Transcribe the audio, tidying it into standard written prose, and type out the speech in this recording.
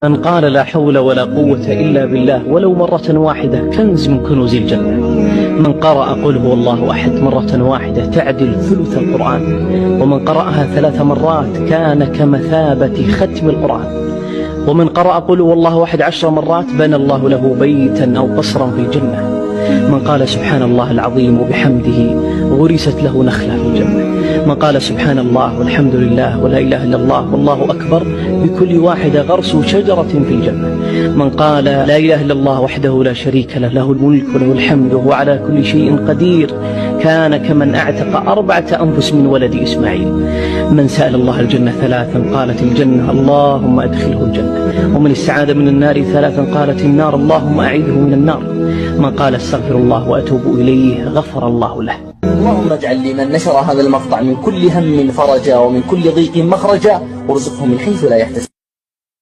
من قال لا حول ولا قوة إلا بالله ولو مرة واحدة كنز من كنوز الجنة. من قرأ قل هو الله أحد مرة واحدة تعدل ثلث القرآن، ومن قرأها 3 مرات كان كمثابة ختم القرآن. ومن قرأ قل هو الله أحد 10 مرات بنى الله له بيتا أو قصرا في الجنة. من قال سبحان الله العظيم وبحمده غرست له نخلة في الجنة. من قال سبحان الله والحمد لله ولا إله إلا الله والله أكبر بكل واحدة غرس شجرة في الجنة. من قال لا إله إلا الله وحده لا شريك له، له الملك وله الحمد وهو على كل شيء قدير، كان كمن أعتق 4 أنفس من ولد إسماعيل. من سأل الله الجنة 3 قالت الجنة اللهم أدخله الجنة. ومن استعاذ من النار 3 قالت النار اللهم أعيذه من النار. من قال استغفر الله وأتوب إليه غفر الله له. اللهم اجعل لمن نشر هذا المقطع من كل هم فرجا ومن كل ضيق مخرجا، وارزقه من حيث لا يحتسب.